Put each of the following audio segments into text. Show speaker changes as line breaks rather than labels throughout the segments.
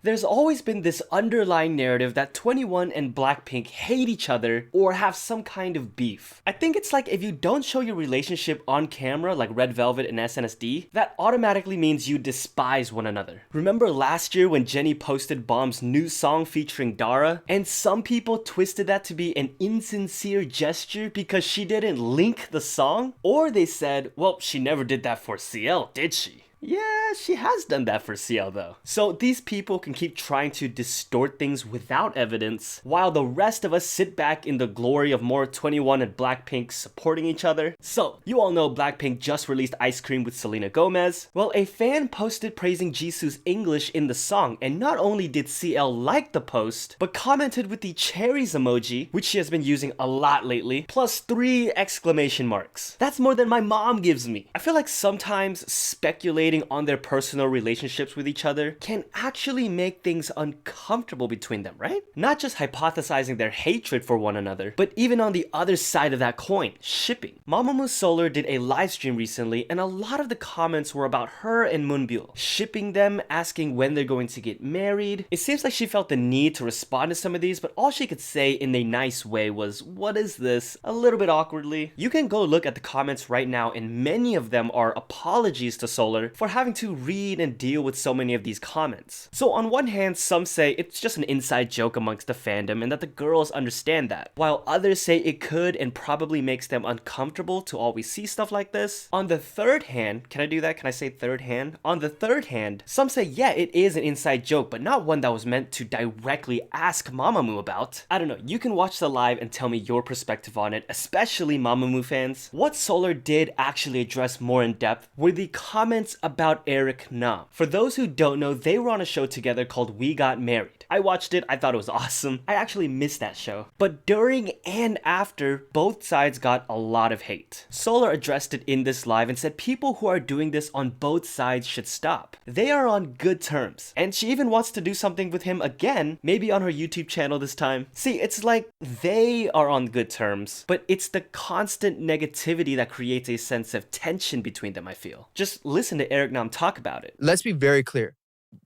There's always been this underlying narrative that 21 and BLACKPINK hate each other or have some kind of beef. I think it's like if you don't show your relationship on camera like Red Velvet and SNSD, that automatically means you despise one another. Remember last year when Jennie posted Bomb's new song featuring Dara? And some people twisted that to be an insincere gesture because she didn't link the song? Or they said, well, she never did that for CL, did she? Yeah, she has done that for CL though. So these people can keep trying to distort things without evidence, while the rest of us sit back in the glory of more 21 and BLACKPINK supporting each other. So, you all know BLACKPINK just released Ice Cream with Selena Gomez. Well, a fan posted praising Jisoo's English in the song, and not only did CL like the post, but commented with the cherries emoji, which she has been using a lot lately, plus 3 exclamation marks. That's more than my mom gives me. I feel like sometimes speculating on their personal relationships with each other can actually make things uncomfortable between them, right? Not just hypothesizing their hatred for one another, but even on the other side of that coin, shipping. MAMAMOO Solar did a live stream recently, and a lot of the comments were about her and Moonbyul, shipping them, asking when they're going to get married. It seems like she felt the need to respond to some of these, but all she could say in a nice way was, "What is this?" a little bit awkwardly. You can go look at the comments right now, and many of them are apologies to Solar for having to read and deal with so many of these comments. So on one hand, some say it's just an inside joke amongst the fandom and that the girls understand that, while others say it could and probably makes them uncomfortable to always see stuff like this. On the third hand, can I do that? Can I say third hand? On the third hand, some say yeah, it is an inside joke, but not one that was meant to directly ask MAMAMOO about. I don't know, you can watch the live and tell me your perspective on it, especially MAMAMOO fans. What Solar did actually address more in depth were the comments about Eric Nam. For those who don't know, they were on a show together called We Got Married. I watched it, I thought it was awesome. I actually missed that show. But during and after, both sides got a lot of hate. Solar addressed it in this live and said people who are doing this on both sides should stop. They are on good terms. And she even wants to do something with him again, maybe on her YouTube channel this time. See, it's like they are on good terms, but it's the constant negativity that creates a sense of tension between them, I feel. Just listen to Eric Nam talk about it.
Let's be very clear.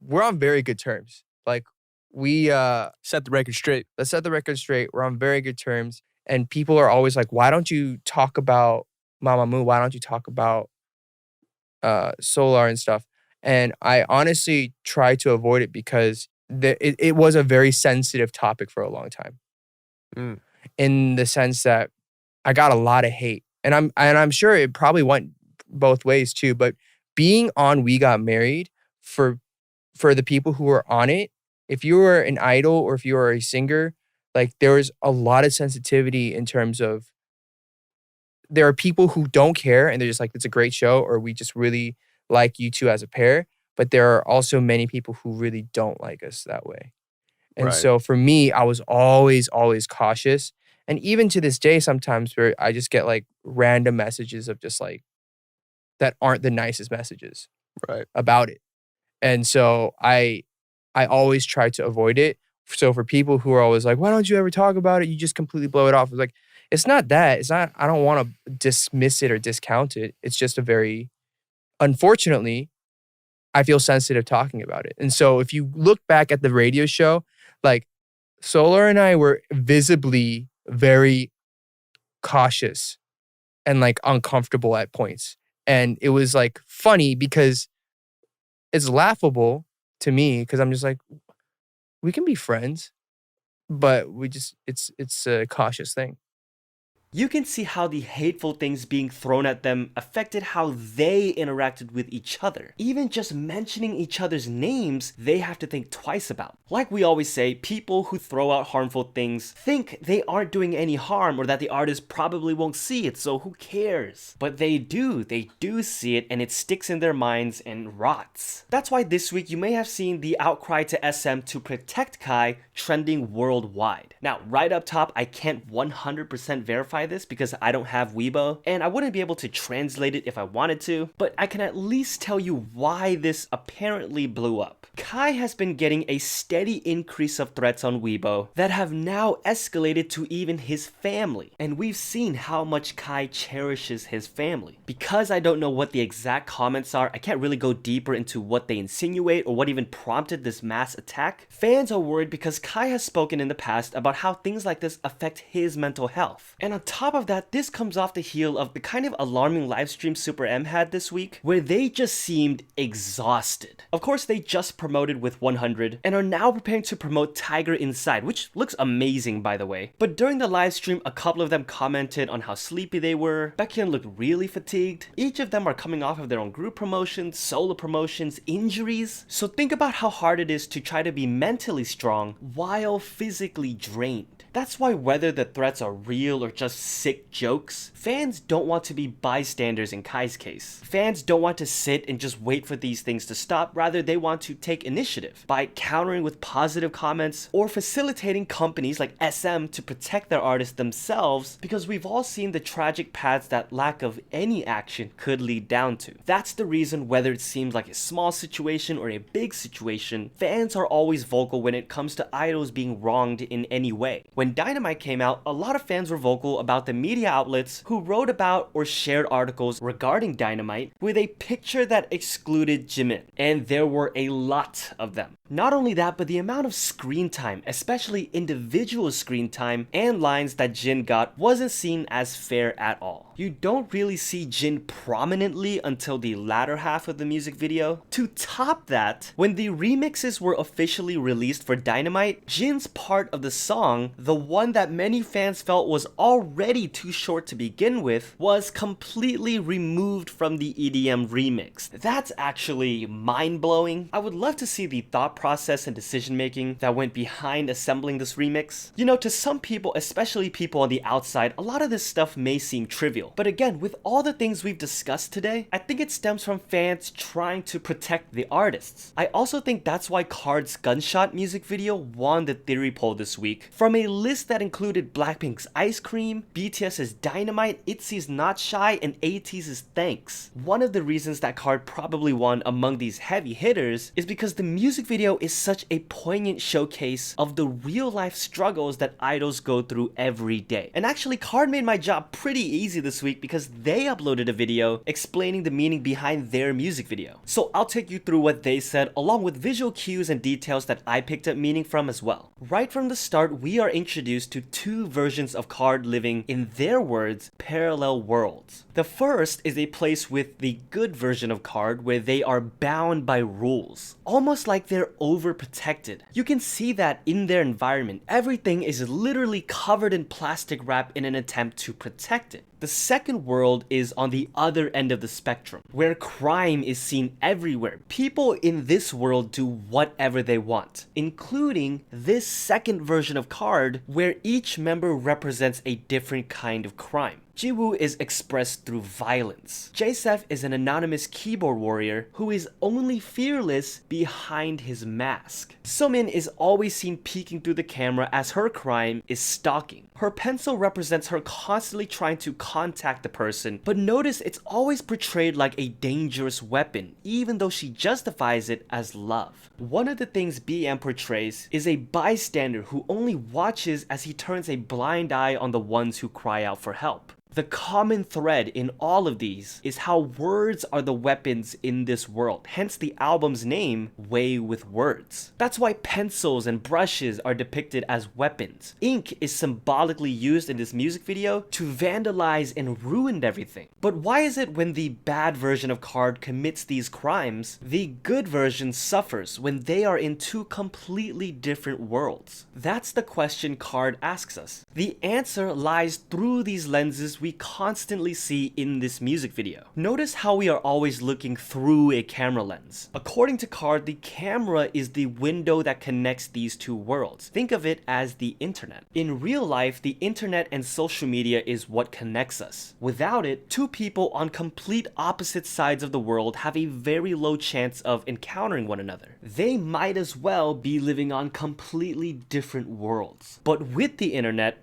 We're on very good terms. Like, we
Set the record straight.
let's set the record straight. We're on very good terms. And people are always like, why don't you talk about MAMAMOO? Why don't you talk about Solar and stuff? And I honestly try to avoid it because it was a very sensitive topic for a long time.
Mm.
In the sense that I got a lot of hate. And I'm sure it probably went both ways too. But being on We Got Married, for the people who were on it, if you were an idol or if you were a singer, like, there was a lot of sensitivity in terms of, there are people who don't care and they're just like, it's a great show, or we just really like you two as a pair. But there are also many people who really don't like us that way. And
Right.
so for me, I was always cautious. And even to this day, sometimes where I just get like random messages of just like, that aren't the nicest messages
Right.
about it. And so I always try to avoid it. So for people who are always like, why don't you ever talk about it? You just completely blow it off. It's like, it's not that. It's not, I don't want to dismiss it or discount it. It's just a very, unfortunately, I feel sensitive talking about it. And so if you look back at the radio show, like, Solar and I were visibly very cautious and like uncomfortable at points. And it was like funny because it's laughable to me because I'm just like, we can be friends, but it's a cautious thing.
You can see how the hateful things being thrown at them affected how they interacted with each other. Even just mentioning each other's names, they have to think twice about. Like we always say, people who throw out harmful things think they aren't doing any harm or that the artist probably won't see it, so who cares? But they do see it, and it sticks in their minds and rots. That's why this week you may have seen the outcry to SM to protect Kai trending worldwide. Now, right up top, I can't 100% verify quantify this because I don't have Weibo, and I wouldn't be able to translate it if I wanted to, but I can at least tell you why this apparently blew up. Kai has been getting a steady increase of threats on Weibo that have now escalated to even his family, and we've seen how much Kai cherishes his family. Because I don't know what the exact comments are, I can't really go deeper into what they insinuate or what even prompted this mass attack. Fans are worried because Kai has spoken in the past about how things like this affect his mental health. And on top of that, this comes off the heel of the kind of alarming livestream SUPERM had this week, where they just seemed exhausted. Of course, they just promoted with 100 and are now preparing to promote Tiger Inside, which looks amazing by the way. But during the live stream, a couple of them commented on how sleepy they were. Baekhyun looked really fatigued. Each of them are coming off of their own group promotions, solo promotions, injuries. So think about how hard it is to try to be mentally strong while physically drained. That's why whether the threats are real or just sick jokes, fans don't want to be bystanders in Kai's case. Fans don't want to sit and just wait for these things to stop, rather they want to take initiative by countering with positive comments or facilitating companies like SM to protect their artists themselves, because we've all seen the tragic paths that lack of any action could lead down to. That's the reason whether it seems like a small situation or a big situation, fans are always vocal when it comes to idols being wronged in any way. When Dynamite came out, a lot of fans were vocal about the media outlets who wrote about or shared articles regarding Dynamite with a picture that excluded Jimin, and there were a lot of them. Not only that, but the amount of screen time, especially individual screen time and lines that Jin got, wasn't seen as fair at all. You don't really see Jin prominently until the latter half of the music video. To top that, when the remixes were officially released for Dynamite, Jin's part of the song, the one that many fans felt was already too short to begin with, was completely removed from the EDM remix. That's actually mind-blowing. I would love to see the thought process and decision making that went behind assembling this remix. You know, to some people, especially people on the outside, a lot of this stuff may seem trivial. But again, with all the things we've discussed today, I think it stems from fans trying to protect the artists. I also think that's why KARD's GUNSHOT music video won the theory poll this week. From a list that included BLACKPINK's Ice Cream, BTS's Dynamite, ITZY's Not Shy, and ATEEZ's Thanks. One of the reasons that KARD probably won among these heavy hitters is because the music video is such a poignant showcase of the real life struggles that idols go through every day. And actually, KARD made my job pretty easy this week because they uploaded a video explaining the meaning behind their music video. So I'll take you through what they said along with visual cues and details that I picked up meaning from as well. Right from the start, we are introduced to two versions of KARD living, in their words, parallel worlds. The first is a place with the good version of KARD where they are bound by rules, almost like they're overprotected. You can see that in their environment. Everything is literally covered in plastic wrap in an attempt to protect it. The second world is on the other end of the spectrum, where crime is seen everywhere. People in this world do whatever they want, including this second version of KARD, where each member represents a different kind of crime. Jiwoo is expressed through violence. Jaesef is an anonymous keyboard warrior who is only fearless behind his mask. Somin is always seen peeking through the camera as her crime is stalking. Her pencil represents her constantly trying to contact the person, but notice it's always portrayed like a dangerous weapon, even though she justifies it as love. One of the things BM portrays is a bystander who only watches as he turns a blind eye on the ones who cry out for help. The common thread in all of these is how words are the weapons in this world, hence the album's name, Way with Words. That's why pencils and brushes are depicted as weapons. Ink is symbolically used in this music video to vandalize and ruin everything. But why is it when the bad version of KARD commits these crimes, the good version suffers when they are in two completely different worlds? That's the question KARD asks us. The answer lies through these lenses we constantly see in this music video. Notice how we are always looking through a camera lens. According to KARD, the camera is the window that connects these two worlds. Think of it as the internet. In real life, the internet and social media is what connects us. Without it, two people on complete opposite sides of the world have a very low chance of encountering one another. They might as well be living on completely different worlds. But with the internet,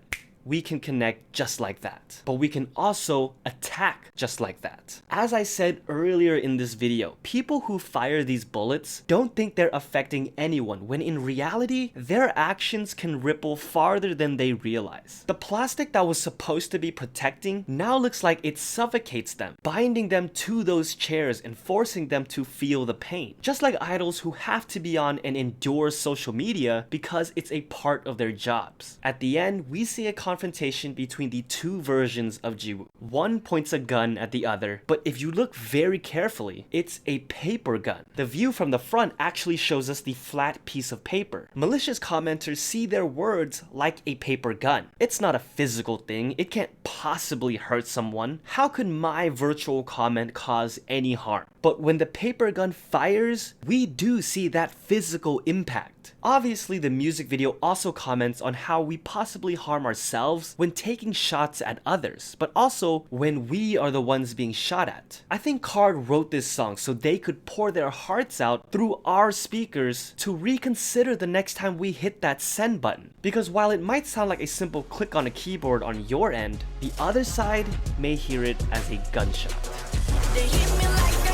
we can connect just like that. But we can also attack just like that. As I said earlier in this video, people who fire these bullets don't think they're affecting anyone, when in reality, their actions can ripple farther than they realize. The plastic that was supposed to be protecting now looks like it suffocates them, binding them to those chairs and forcing them to feel the pain. Just like idols who have to be on and endure social media because it's a part of their jobs. At the end, we see a confrontation between the two versions of Jiwoo. One points a gun at the other, but if you look very carefully, it's a paper gun. The view from the front actually shows us the flat piece of paper. Malicious commenters see their words like a paper gun. It's not a physical thing, it can't possibly hurt someone. How could my virtual comment cause any harm? But when the paper gun fires, we do see that physical impact. Obviously, the music video also comments on how we possibly harm ourselves when taking shots at others, but also when we are the ones being shot at. I think KARD wrote this song so they could pour their hearts out through our speakers to reconsider the next time we hit that send button. Because while it might sound like a simple click on a keyboard on your end, the other side may hear it as a gunshot.
They hit me like